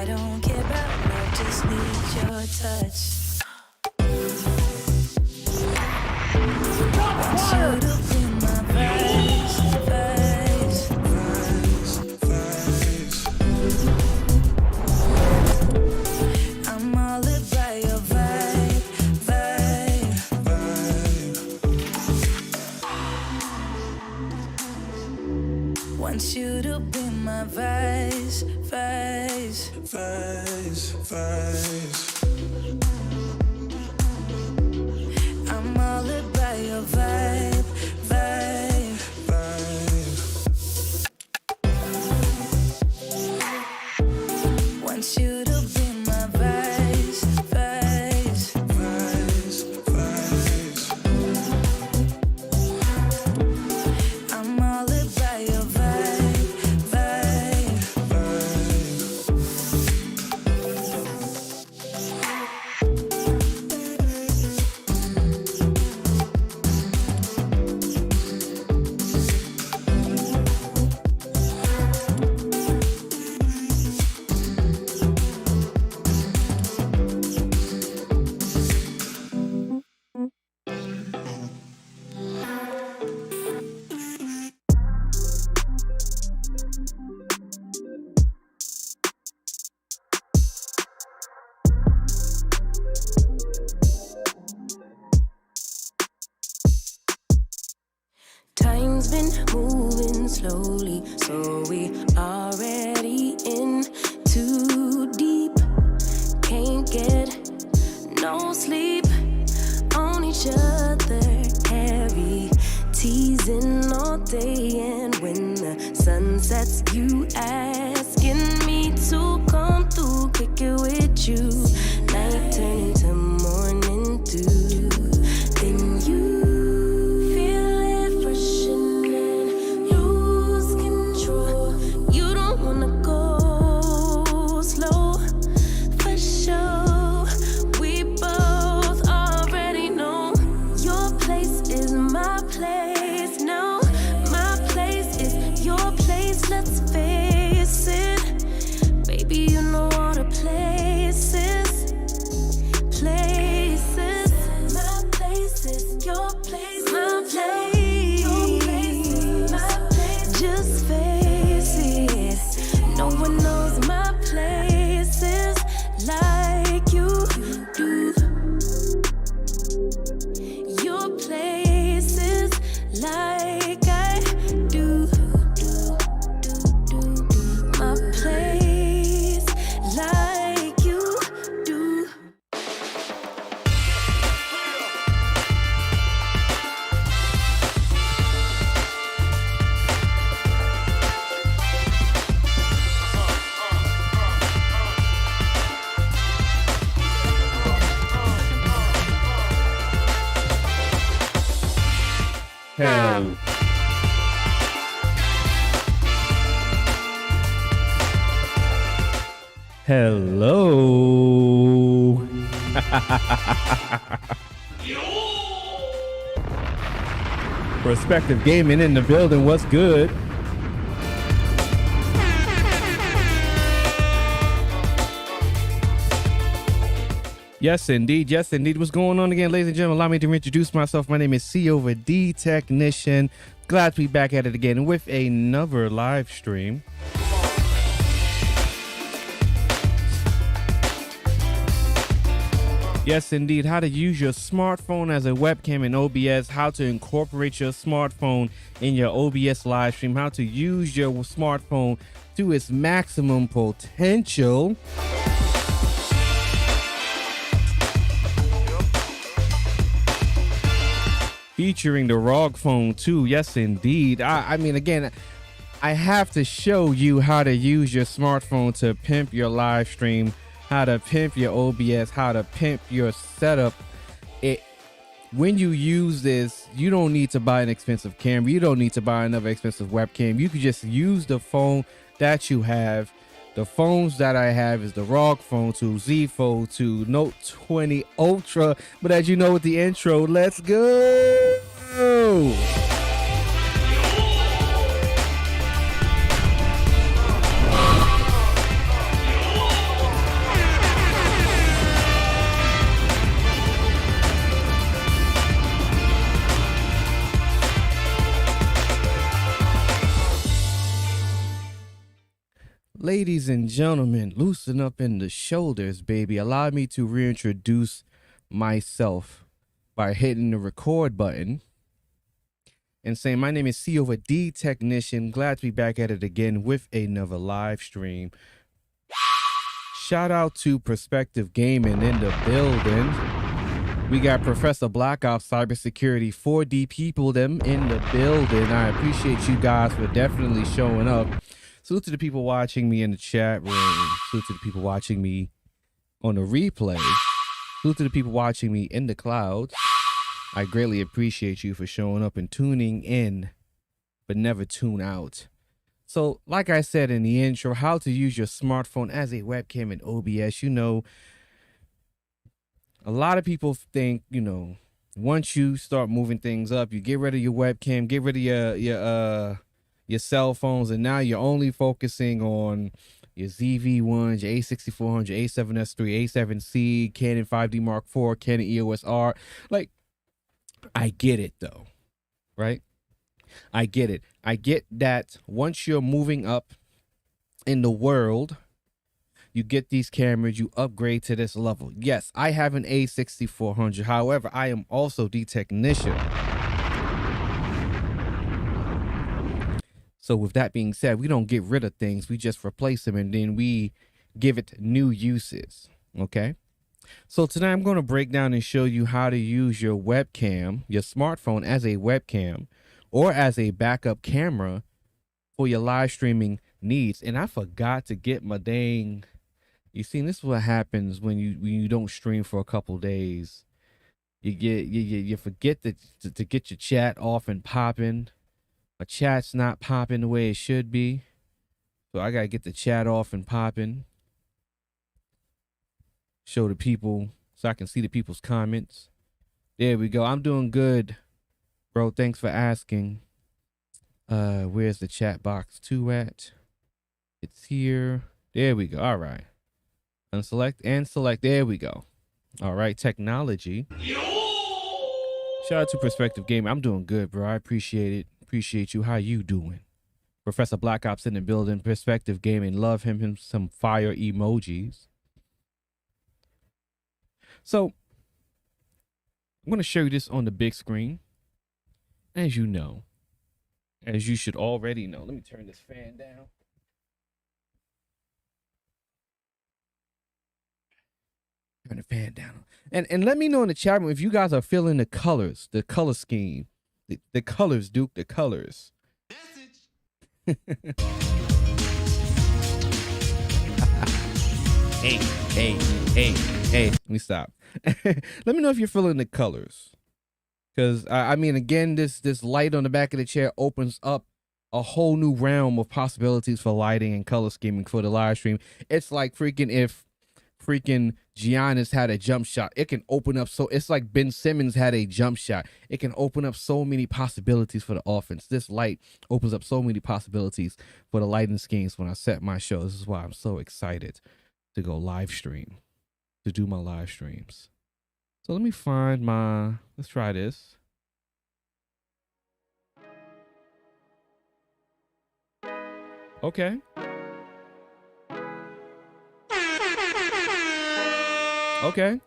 don't care about love, just need your touch. Want you to be my vice, vice, vice. I'm all about your vibe, vibe, vibe. Want you to be my vice, vice, vice, vice. I'm all about your vibe, vibe, vibe. Want you to be my vice, vice, vice, vice. I'm all about your vibe, vibe, Time's been moving slowly, so we already in too deep. Can't get no sleep on each other, heavy teasing all day. And when the sun sets, you asking me to come through, kick it with you. Night turn to morning dew, then you Hello. Perspective Gaming in the building. What's good? Yes, indeed. Yes, indeed. What's going on again, ladies and gentlemen? Allow me to introduce myself. My name is CoVa, the Technician. Glad to be back at it again with another live stream. Yes, indeed. How to use your smartphone as a webcam in OBS, how to incorporate your smartphone in your OBS live stream, how to use your smartphone to its maximum potential. Featuring the ROG phone too. Yes, indeed. I mean, again, I have to show you how to use your smartphone to pimp your live stream, how to pimp your OBS, how to pimp your setup. When you use this, you don't need to buy an expensive camera. You don't need to buy another expensive webcam. You can just use the phone that you have. The phones that I have is the ROG Phone 2, Z Fold 2, Note 20 Ultra. But as you know with the intro, let's go. ladies and gentlemen, loosen up in the shoulders, baby. Allow me to reintroduce myself by hitting the record button and saying, my name is CoVa D Technician. Glad to be back at it again with another live stream. Shout out to Perspective Gaming in the building. We got Professor Black Ops Cybersecurity 4D people them in the building. I appreciate you guys for definitely showing up. Salute to the people watching me in the chat room. Salute to the people watching me on the replay. Salute to the people watching me in the clouds. I greatly appreciate you for showing up and tuning in, but never tune out. So, like I said in the intro, how to use your smartphone as a webcam in OBS. You know, a lot of people think, you know, once you start moving things up, you get rid of your webcam, get rid of your cell phones, and now you're only focusing on your ZV-1s, your A6400, A7S3, A7C, Canon 5D Mark IV, Canon EOS R. Like, I get it though, right? I get it. I get that once you're moving up in the world, you get these cameras, you upgrade to this level. Yes, I have an A6400. However, I am also the technician. So with that being said, we don't get rid of things. We just replace them and then we give it new uses. Okay. So tonight I'm going to break down and show you how to use your webcam, your smartphone as a webcam or as a backup camera for your live streaming needs. And I forgot to get my dang, you see, this is what happens when you don't stream for a couple days. You forget to get your chat off and popping. My chat's not popping the way it should be. So I got to get the chat off and popping. Show the people so I can see the people's comments. There we go. I'm doing good, bro. Thanks for asking. Where's the chat box 2 at? It's here. There we go. All right. Unselect and select. There we go. All right. Technology. Shout out to Perspective Gaming. I'm doing good, bro. I appreciate it. Appreciate you. How you doing? Professor Black Ops in the building. Perspective Gaming. Love him some fire emojis. So I'm going to show you this on the big screen. As you know, as you should already know. Let me turn this fan down. Turn the fan down. And let me know in the chat room if you guys are feeling the colors, the color scheme. The colors, Duke, the colors. Hey. Let me stop. Let me know if you're feeling the colors. Because, I mean, again, this light on the back of the chair opens up a whole new realm of possibilities for lighting and color scheming for the live stream. It's like freaking if freaking Giannis had a jump shot, it can open up. So it's like Ben Simmons had a jump shot. It can open up so many possibilities for the offense. This light opens up so many possibilities for the lighting schemes when I set my show. This is why I'm so excited to go live stream, to do my live streams. So let me find let's try this. Okay. Okay.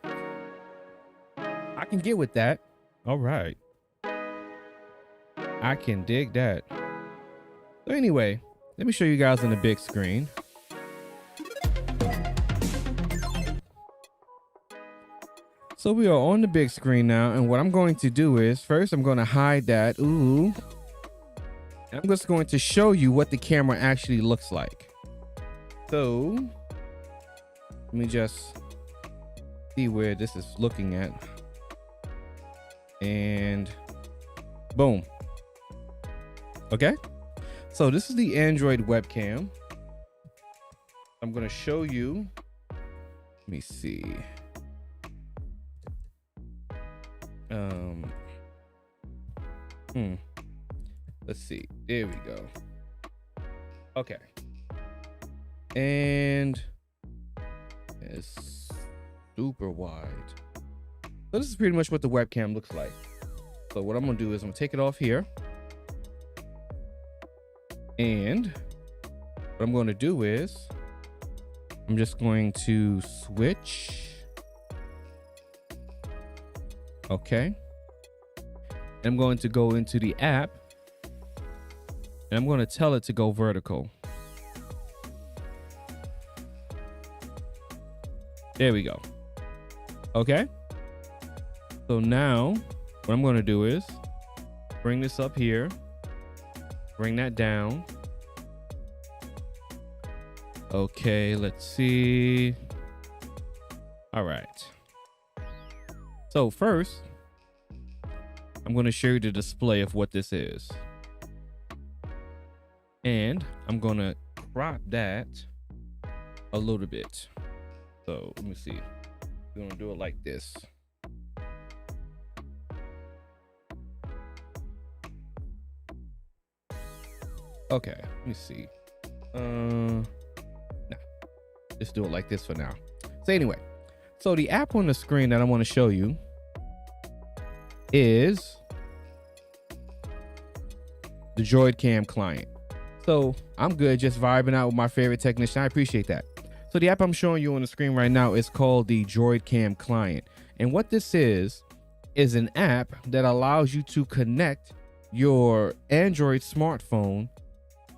I can get with that. All right. I can dig that. So anyway, let me show you guys on the big screen. So we are on the big screen now, and what I'm going to do is first I'm going to hide that. Ooh. I'm just going to show you what the camera actually looks like. So let me just see where this is looking at. And boom. Okay. So this is the Android webcam. I'm going to show you. Let me see. Let's see. There we go. Okay. And it's super wide. So this is pretty much what the webcam looks like. So what I'm gonna do is I'm gonna take it off here. And what I'm gonna do is I'm just going to switch. Okay. I'm going to go into the app and I'm going to tell it to go vertical. There we go. Okay. So now what I'm going to do is bring this up here, bring that down. Okay, let's see. All right. So first, I'm going to show you the display of what this is. And I'm going to crop that a little bit. So let me see. We're going to do it like this. Okay, let me see. Nah, just do it like this for now. So anyway, so the app on the screen that I want to show you is the Webcam client. So I'm good just vibing out with my favorite technician. I appreciate that. So the app I'm showing you on the screen right now is called the Webcam client. And what this is an app that allows you to connect your Android smartphone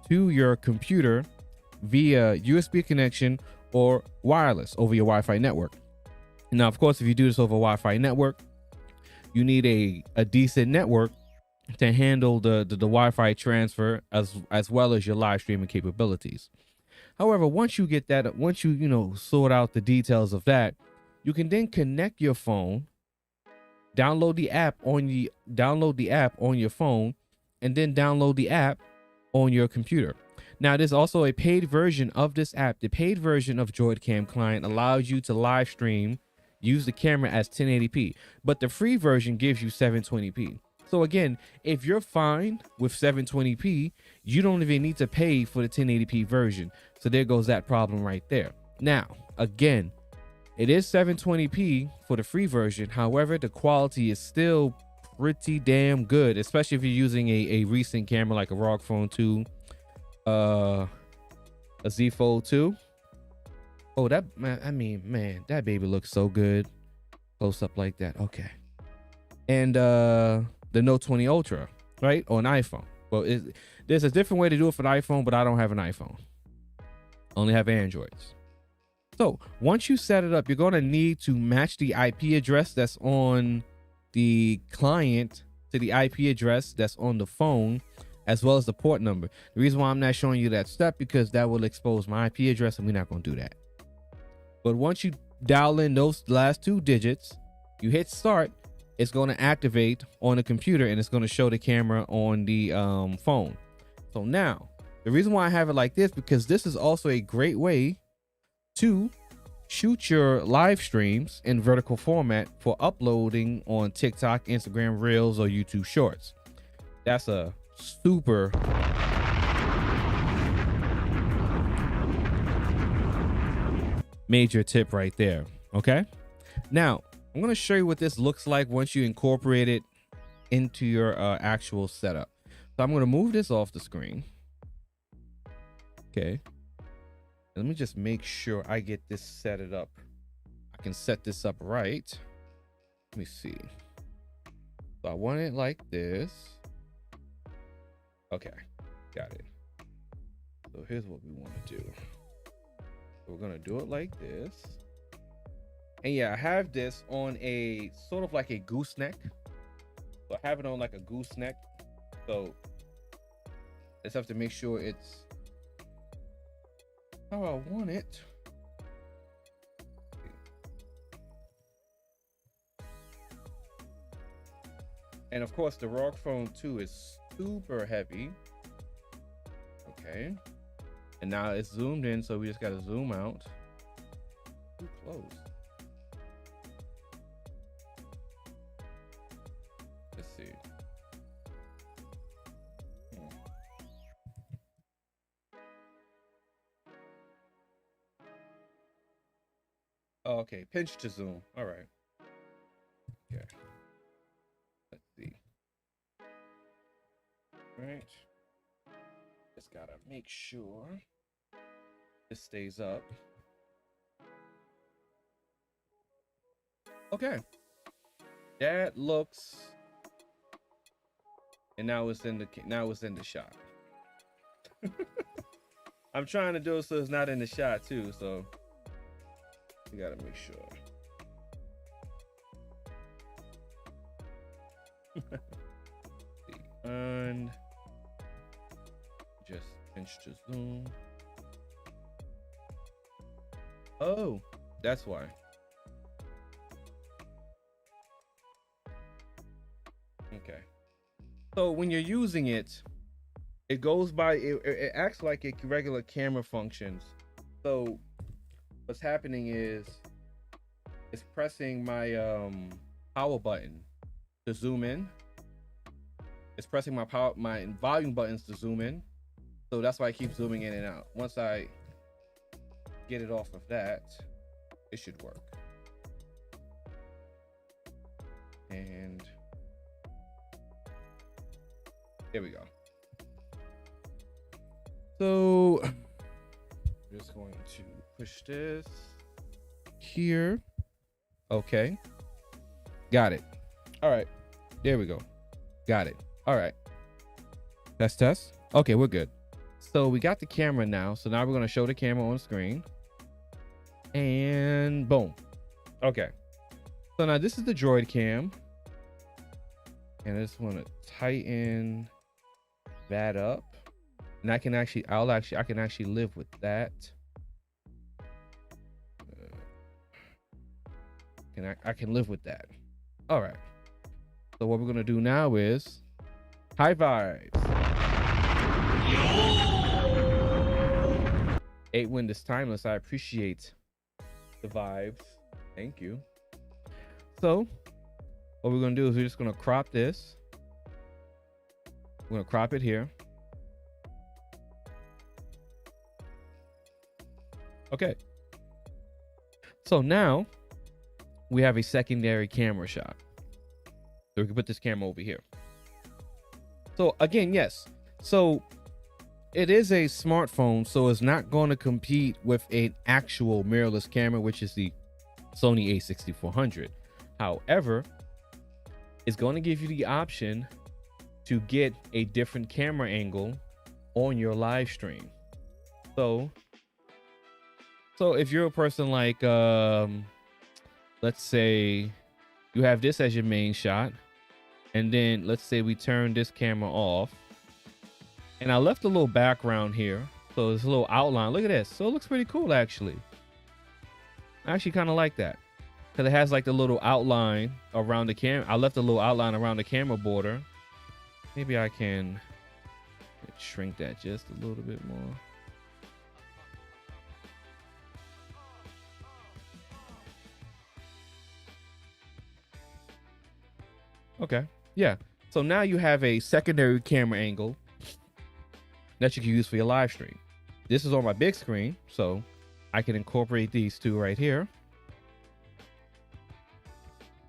to your computer via USB connection or wireless over your Wi-Fi network. Now, of course, if you do this over a Wi-Fi network, you need a decent network to handle the Wi-Fi transfer as well as your live streaming capabilities. However, once you get that, once you sort out the details of that, you can then connect your phone, download the app on your phone, and then download the app on your computer. Now, there's also a paid version of this app. The paid version of Webcam client allows you to live stream, use the camera as 1080p, but the free version gives you 720p. So again, if you're fine with 720p, you don't even need to pay for the 1080p version. So there goes that problem right there. Now, again, it is 720p for the free version. However, the quality is still pretty damn good, especially if you're using a recent camera like a ROG Phone 2, a Z Fold 2. Oh, that man, that baby looks so good close up like that. Okay. And the Note 20 Ultra, right? Or an iPhone. Well, there's a different way to do it for the iPhone, but I don't have an iPhone. Only have Androids. So once you set it up, you're going to need to match the IP address that's on the client to the IP address that's on the phone, as well as the port number. The reason why I'm not showing you that step, because that will expose my IP address and we're not going to do that. But once you dial in those last two digits, you hit start, it's going to activate on the computer and it's going to show the camera on the phone. So now, the reason why I have it like this, because this is also a great way to shoot your live streams in vertical format for uploading on TikTok, Instagram Reels, or YouTube Shorts. That's a super major tip right there. Okay, now I'm going to show you what this looks like once you incorporate it into your actual setup. So I'm going to move this off the screen. Okay, let me just make sure I get this set it up. I can set this up right. Let me see. So I want it like this. Okay, got it. So here's what we want to do. We're going to do it like this. And yeah, I have this on a sort of like a gooseneck. So I have it on like a gooseneck. So I just have to make sure it's how I want it. And of course, the ROG Phone 2 is super heavy. Okay. And now it's zoomed in, so we just got to zoom out. Too close. Let's see. Oh, okay, pinch to zoom. All right. Okay. Let's see. All right. Just gotta make sure this stays up. Okay. That looks, and now it's in the shot. I'm trying to do it so it's not in the shot too, so you gotta make sure. And just pinch to zoom. Oh, that's why. Okay. So when you're using it, it goes by, it acts like a regular camera functions. So what's happening is it's pressing my power button to zoom in. It's pressing my volume buttons to zoom in. So that's why I keep zooming in and out. Once I get it off of that, it should work. And there we go. So I'm just going to push this here. Okay. Got it. All right. There we go. Got it. All right. Test. Okay, we're good. So we got the camera now. So now we're going to show the camera on screen. And boom. Okay. So now this is the Droid cam. And I just want to tighten that up. And I can actually, I can actually live with that. I can live with that. All right. So what we're going to do now is high vibes. 8 Wind is timeless. I appreciate the vibes. Thank you. So what we're going to do is we're just going to crop this. We're going to crop it here. Okay. So now we have a secondary camera shot. So we can put this camera over here. So again, yes. So it is a smartphone, so it's not going to compete with an actual mirrorless camera, which is the Sony a6400. However, it's going to give you the option to get a different camera angle on your live stream. So if you're a person like, let's say you have this as your main shot, and then let's say we turn this camera off, and I left a little background here, so there's a little outline. Look at this. So it looks pretty cool, actually. I actually kind of like that, because it has like the little outline around the camera. I left a little outline around the camera border. Maybe I can shrink that just a little bit more. Okay, yeah. So now you have a secondary camera angle that you can use for your live stream. This is on my big screen, so I can incorporate these two right here.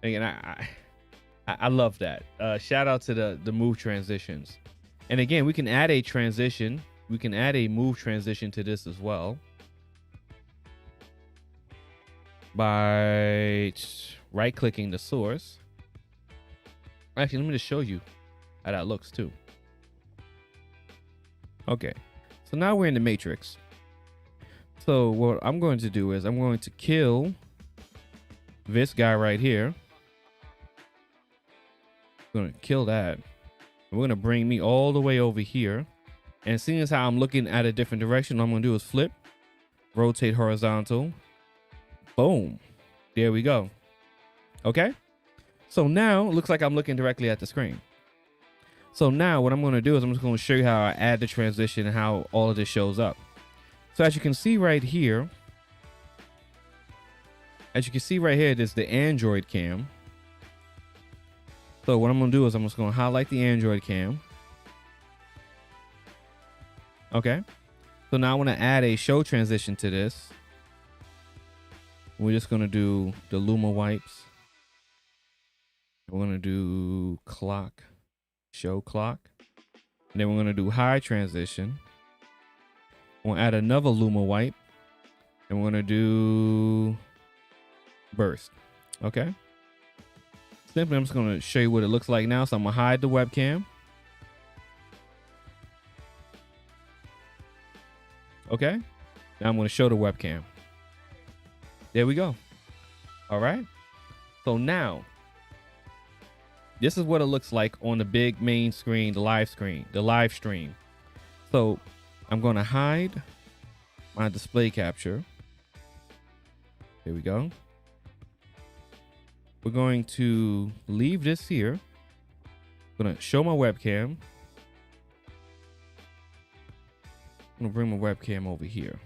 Again, I love that. Shout out to the move transitions. And again, we can add a transition. We can add a move transition to this as well by right-clicking the source. Actually, let me just show you how that looks too. Okay, so now we're in the matrix. So what I'm going to do is I'm going to kill this guy right here. I'm going to kill that. We're going to bring me all the way over here. And seeing as how I'm looking at a different direction, what I'm going to do is flip, rotate horizontal. Boom. There we go. Okay. So now it looks like I'm looking directly at the screen. So now what I'm going to do is I'm just going to show you how I add the transition and how all of this shows up. So as you can see right here, there's the Android cam. So what I'm going to do is I'm just going to highlight the Android cam. Okay. So now I want to add a show transition to this. We're just going to do the Luma wipes. We're going to do clock, show clock. And then we're going to do high transition. We'll add another Luma wipe. And we're going to do burst. Okay. Simply, I'm just going to show you what it looks like now. So I'm going to hide the webcam. Okay. Now I'm going to show the webcam. There we go. All right. So now, this is what it looks like on the big main screen, the live stream. So I'm going to hide my display capture. There we go. We're going to leave this here. I'm going to show my webcam. I'm going to bring my webcam over here.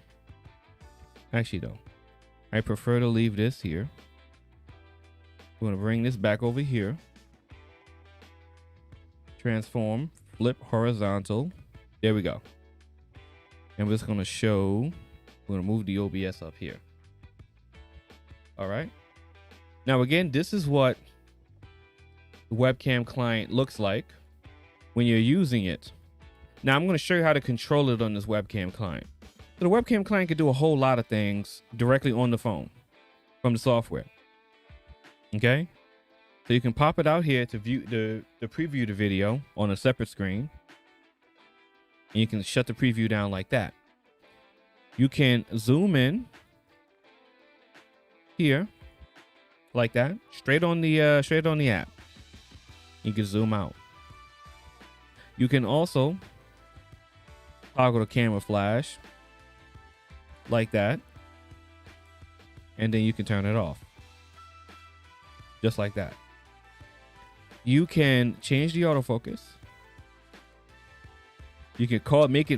Actually, though, I prefer to leave this here. We're going to bring this back over here. Transform, flip horizontal. There we go. And we're just going to show, we're going to move the OBS up here. All right. Now, again, this is what the webcam client looks like when you're using it. Now, I'm going to show you how to control it on this webcam client. So the webcam client can do a whole lot of things directly on the phone from the software. Okay. So you can pop it out here to view the preview the video on a separate screen. And you can shut the preview down like that. You can zoom in here like that, straight on the app. You can zoom out. You can also toggle the camera flash like that, and then you can turn it off just like that. You can change the autofocus. You can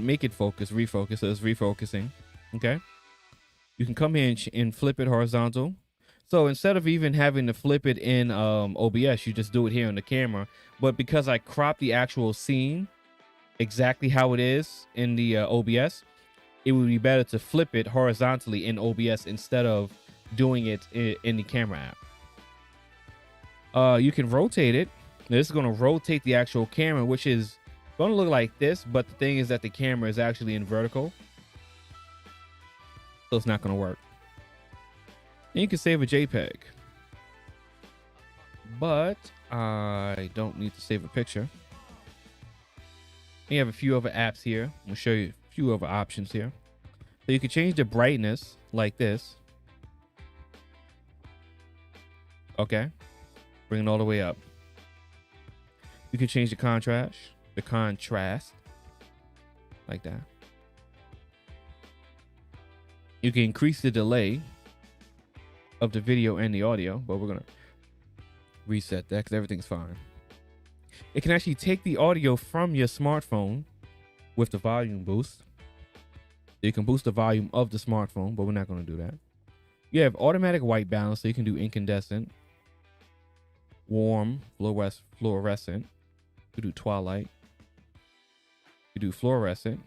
make it focus, refocus, so it's refocusing. Okay. You can come here and flip it horizontal. So instead of even having to flip it in OBS, you just do it here on the camera. But because I cropped the actual scene exactly how it is in the OBS, it would be better to flip it horizontally in OBS instead of doing it in the camera app. You can rotate it. Now, this is going to rotate the actual camera, which is going to look like this. But the thing is that the camera is actually in vertical. So it's not going to work. And you can save a JPEG. But I don't need to save a picture. You have a few other apps here. I'm going to show you a few other options here. So you can change the brightness like this. Okay. Bring it all the way up. You can change the contrast like that. You can increase the delay of the video and the audio, but we're going to reset that because everything's fine. It can actually take the audio from your smartphone with the volume boost. You can boost the volume of the smartphone, but we're not going to do that. You have automatic white balance, so you can do incandescent, warm, fluorescent. You do twilight. You do fluorescent.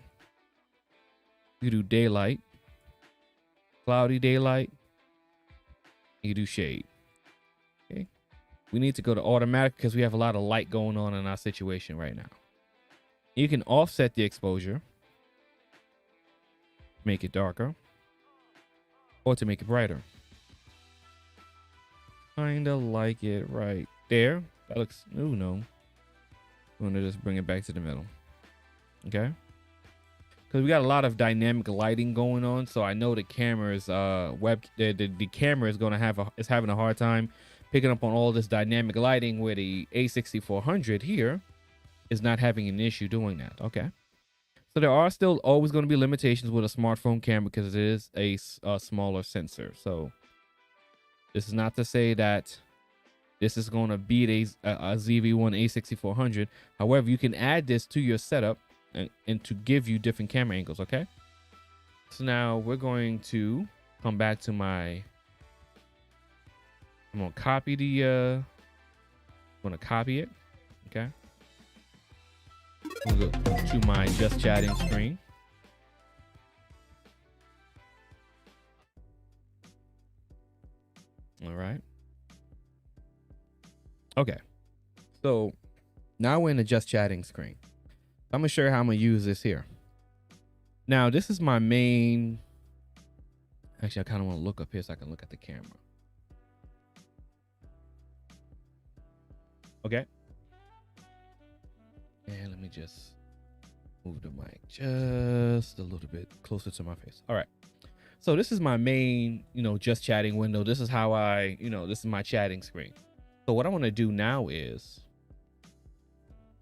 You do daylight, cloudy daylight. You do shade. Okay. We need to go to automatic because we have a lot of light going on in our situation right now. You can offset the exposure, make it darker, or to make it brighter. Kind of like it right there. That looks, oh no. I'm going to just bring it back to the middle. Okay. Because we got a lot of dynamic lighting going on, so I know the camera's the camera is going to is having a hard time picking up on all this dynamic lighting, where the A6400 here is not having an issue doing that. Okay. So there are still always going to be limitations with a smartphone camera because it is a smaller sensor. So this is not to say that this is going to beat a ZV-1 A6400. However, you can add this to your setup and to give you different camera angles. Okay. So now we're going to come back to I'm going to copy I'm going to copy it. Okay. I'm going to go to my just chatting screen. All right. Okay. So now we're in the just chatting screen. I'm going to show you how I'm going to use this here. Now, this is my main. Actually, I kind of want to look up here so I can look at the camera. Okay. And let me just move the mic just a little bit closer to my face. All right. So this is my main, just chatting window. This is how I, this is my chatting screen. So what I want to do now is,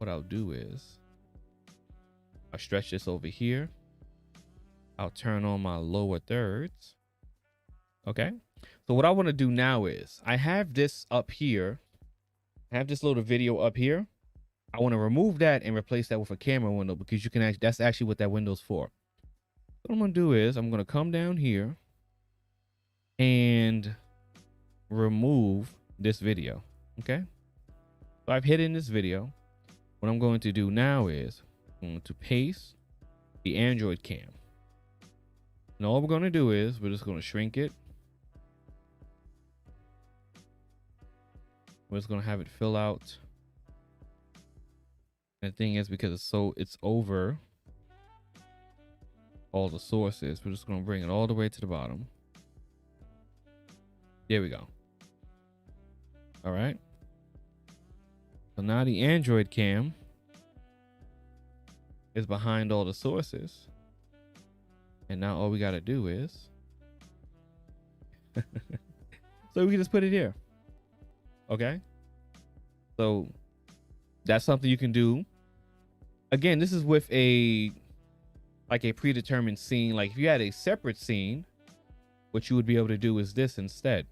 I'll stretch this over here. I'll turn on my lower thirds. Okay. So what I want to do now is I have this up here. I have this little video up here. I want to remove that and replace that with a camera window because you can actually, that's actually what that window's for. What I'm going to do is I'm going to come down here and remove this video. Okay. So I've hidden this video. What I'm going to do now is I'm going to paste the Android cam. And all we're going to do is we're just going to shrink it. We're just going to have it fill out. And the thing is, because it's over all the sources, we're just going to bring it all the way to the bottom. There we go. All right. So now the Android cam is behind all the sources. And now all we got to do is, so we can just put it here. Okay. So that's something you can do. Again, this is with a predetermined scene. Like if you had a separate scene, what you would be able to do is this instead.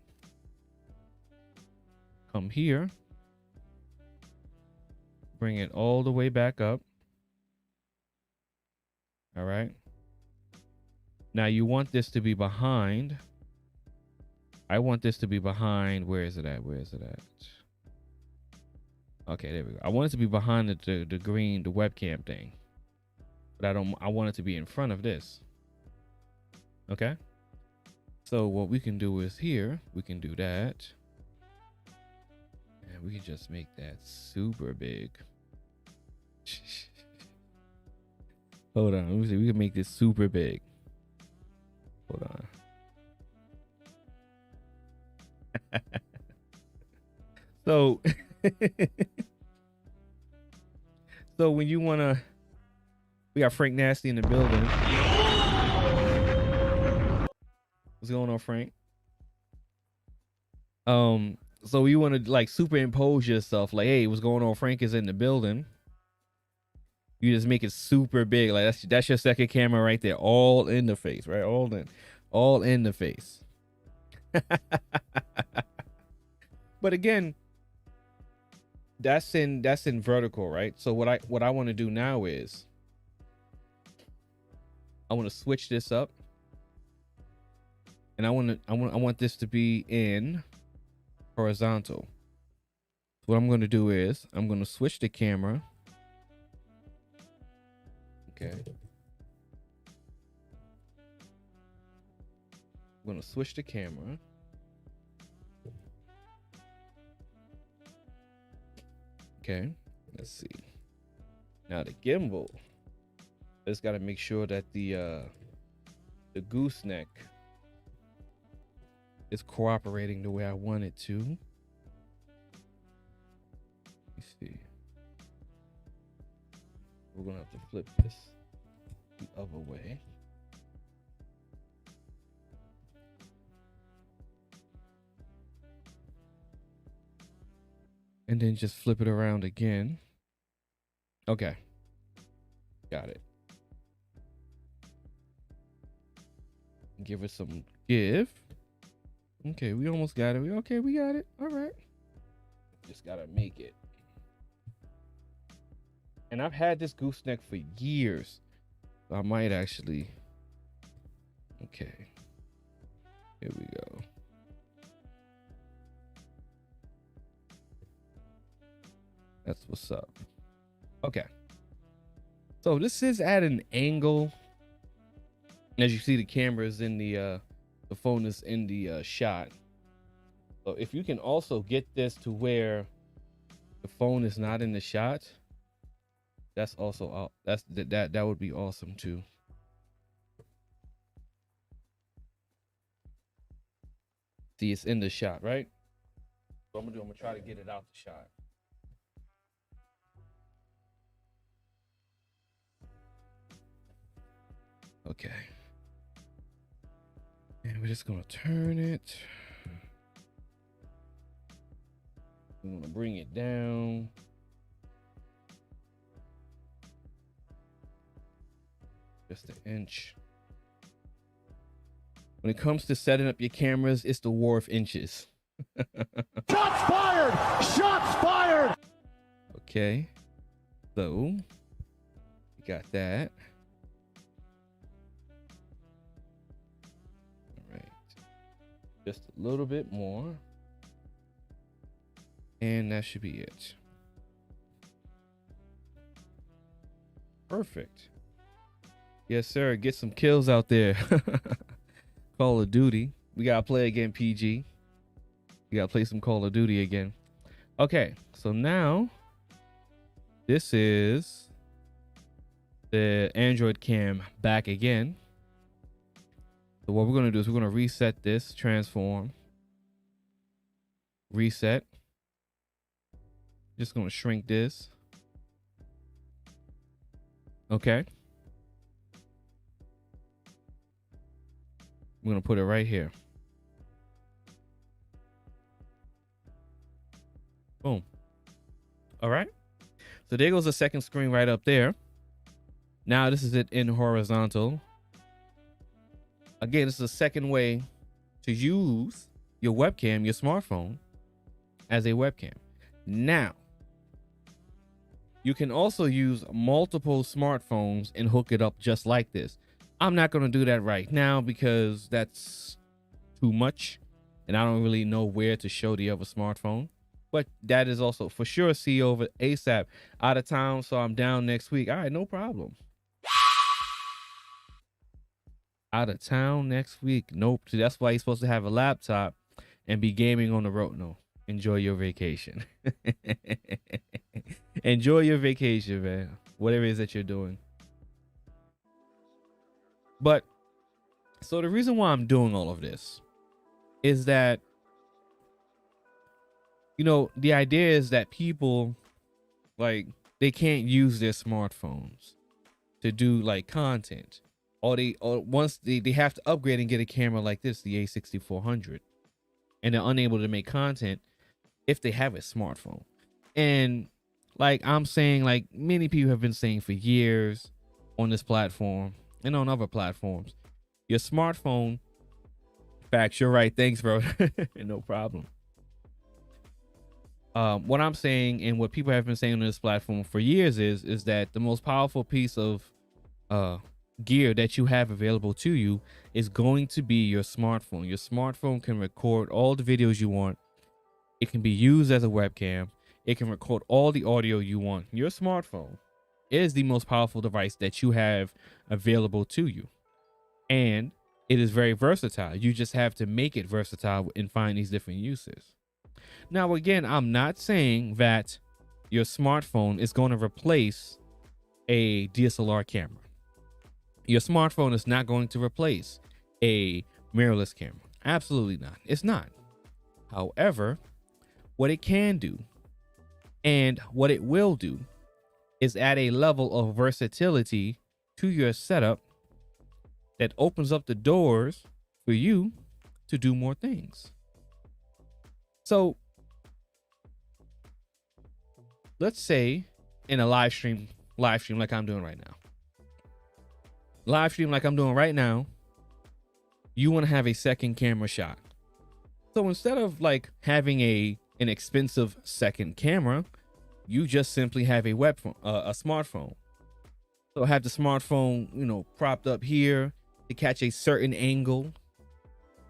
Come here. Bring it all the way back up. All right. Now you want this to be behind. I want this to be behind. Where is it at? Where is it at? Okay, there we go. I want it to be behind the green, the webcam thing. But I want it to be in front of this. Okay. So what we can do is here, we can do that. And we can just make that super big. Hold on. Let me see. We can make this super big. Hold on. So, so when you want to, we got Frank Nasty in the building. What's going on, Frank? So you want to like superimpose yourself, like, hey, what's going on? Frank is in the building. You just make it super big, like that's your second camera right there, all in the face, right? All in the face. But again, that's in vertical, right? So what I want to do now is I want to switch this up, and I want this to be in horizontal. So what I'm going to do is I'm going to switch the camera. Okay. I'm going to switch the camera. Okay, let's see. Now the gimbal, just got to make sure that the gooseneck is cooperating the way I want it to. Let me see. We're gonna have to flip this the other way. And then just flip it around again. Okay. Got it. Give it some give. Okay, we almost got it. Okay, we got it. All right. Just gotta make it. And I've had this gooseneck for years. So I might actually. Okay. Here we go. That's what's up. Okay. So this is at an angle. As you see, the camera is in the phone is in the shot. So if you can also get this to where the phone is not in the shot, that's also that would be awesome too. See, it's in the shot, right? So I'm gonna try to get it out the shot. Okay. And we're just gonna turn it. I'm gonna bring it down. Just an inch. When it comes to setting up your cameras, it's the war of inches. Shots fired! Shots fired! Okay. So, we got that. All right. Just a little bit more. And that should be it. Perfect. Yes, sir. Get some kills out there. Call of Duty. We gotta play again, PG. We gotta play some Call of Duty again. Okay, so now this is the Android cam back again. So what we're gonna do is we're gonna reset this, transform, reset. Just gonna shrink this. Okay. I'm gonna put it right here. Boom. All right. So there goes the second screen right up there. Now this is it in horizontal. Again, this is a second way to use your webcam, your smartphone, as a webcam. Now, you can also use multiple smartphones and hook it up just like this. I'm not going to do that right now because that's too much and I don't really know where to show the other smartphone. But that is also for sure. See you over ASAP. Out of town, so I'm down next week. All right, no problem. Out of town next week. Nope. That's why you're supposed to have a laptop and be gaming on the road. No. Enjoy your vacation. Enjoy your vacation, man. Whatever it is that you're doing. But so the reason why I'm doing all of this is that, you know, the idea is that people, like, they can't use their smartphones to do like content, or once they have to upgrade and get a camera like this, the A6400, and they're unable to make content if they have a smartphone. And like I'm saying, like many people have been saying for years on this platform and on other platforms, your smartphone, facts, you're right, thanks bro. No problem. What I'm saying and what people have been saying on this platform for years is that the most powerful piece of gear that you have available to you is going to be your smartphone. Your smartphone can record all the videos you want. It can be used as a webcam. It can record all the audio you want. Your smartphone is the most powerful device that you have available to you. And it is very versatile. You just have to make it versatile and find these different uses. Now, again, I'm not saying that your smartphone is going to replace a DSLR camera. Your smartphone is not going to replace a mirrorless camera. Absolutely not. It's not. However, what it can do and what it will do is add a level of versatility to your setup that opens up the doors for you to do more things. So let's say in a live stream like I'm doing right now. Live stream like I'm doing right now, you want to have a second camera shot. So instead of like having an expensive second camera, you just simply have a smartphone. So have the smartphone, you know, propped up here to catch a certain angle.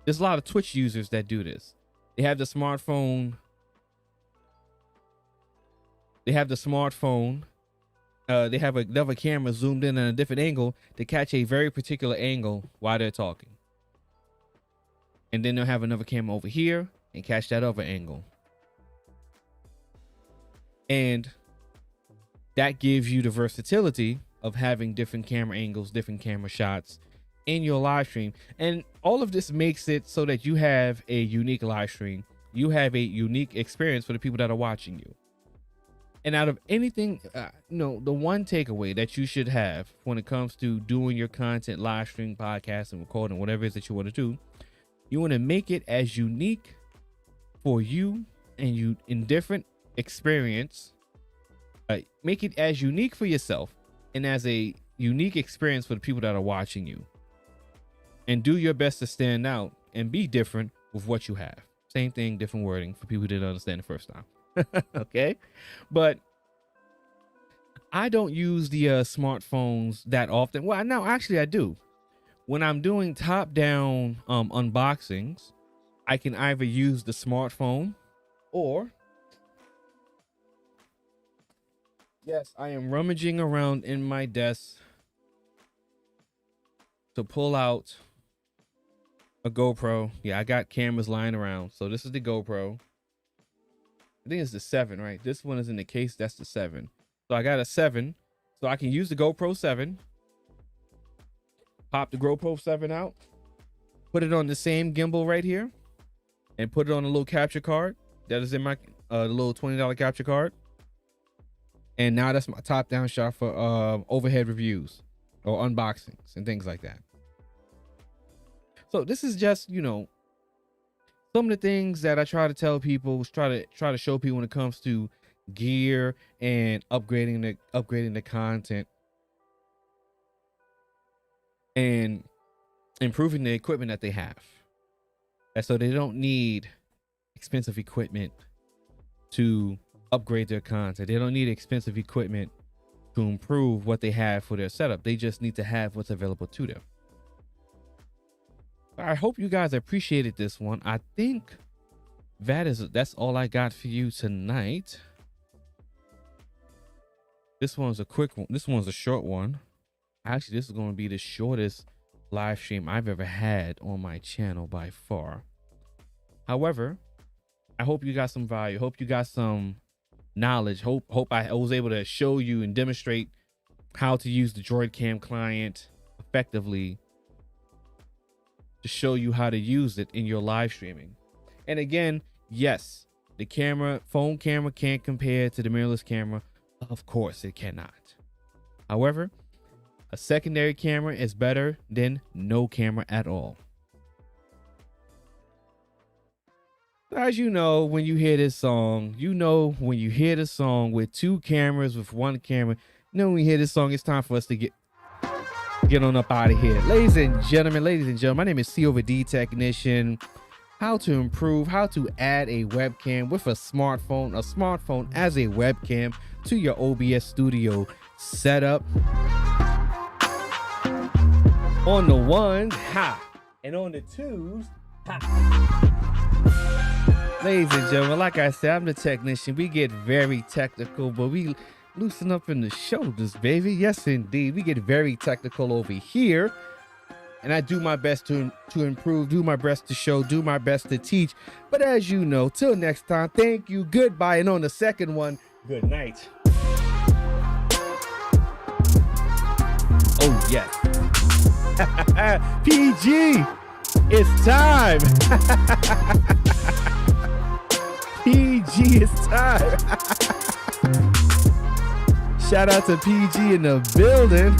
There's a lot of Twitch users that do this. They have the smartphone. They have another camera zoomed in at a different angle to catch a very particular angle while they're talking. And then they'll have another camera over here and catch that other angle. And that gives you the versatility of having different camera angles, different camera shots in your live stream. And all of this makes it so that you have a unique live stream. You have a unique experience for the people that are watching you. And out of anything, the one takeaway that you should have when it comes to doing your content, live stream, podcast, and recording, whatever it is that you want to do, you want to make it as unique for you and you in different experience. Make it as unique for yourself and as a unique experience for the people that are watching you. And do your best to stand out and be different with what you have. Same thing, different wording for people who didn't understand the first time. Okay, but I don't use the smartphones that often. Well, no, actually I do. When I'm doing top-down unboxings, I can either use the smartphone or, yes, I am rummaging around in my desk to pull out a GoPro. Yeah, I got cameras lying around. So this is the GoPro. I think it's the 7, right? This one is in the case. That's the 7. So I got a 7. So I can use the GoPro 7. Pop the GoPro 7 out. Put it on the same gimbal right here. And put it on a little capture card. That is in my little $20 capture card. And now that's my top-down shot for overhead reviews or unboxings and things like that. So this is just, some of the things that I try to tell people, try to show people when it comes to gear and upgrading the content and improving the equipment that they have. And so they don't need expensive equipment to upgrade their content. They don't need expensive equipment to improve what they have for their setup. They just need to have what's available to them. I hope you guys appreciated this one. I think that's all I got for you tonight. This one's a quick one. This one's a short one. Actually, this is going to be the shortest live stream I've ever had on my channel by far. However, I hope you got some value. Hope you got some knowledge. Hope I was able to show you and demonstrate how to use the Webcam client effectively to show you how to use it in your live streaming. And again, yes, the phone camera can't compare to the mirrorless camera. Of course it cannot. However, a secondary camera is better than no camera at all. As you know, when you hear this song, when you hear the song with two cameras, with one camera, when you hear this song, it's time for us to get on up out of here. Ladies and gentlemen, my name is CoVa D Technician. How to add a webcam with a smartphone as a webcam to your OBS studio setup. On the ones, and on the twos, Ladies and gentlemen, like I said, I'm the technician. We get very technical, but we loosen up in the shoulders, baby. Yes, indeed. We get very technical over here. And I do my best to improve, do my best to show, do my best to teach. But as you know, till next time, thank you, goodbye. And on the second one, good night. Oh, yes. PG, it's time. PG, it's time. Shout out to PG in the building.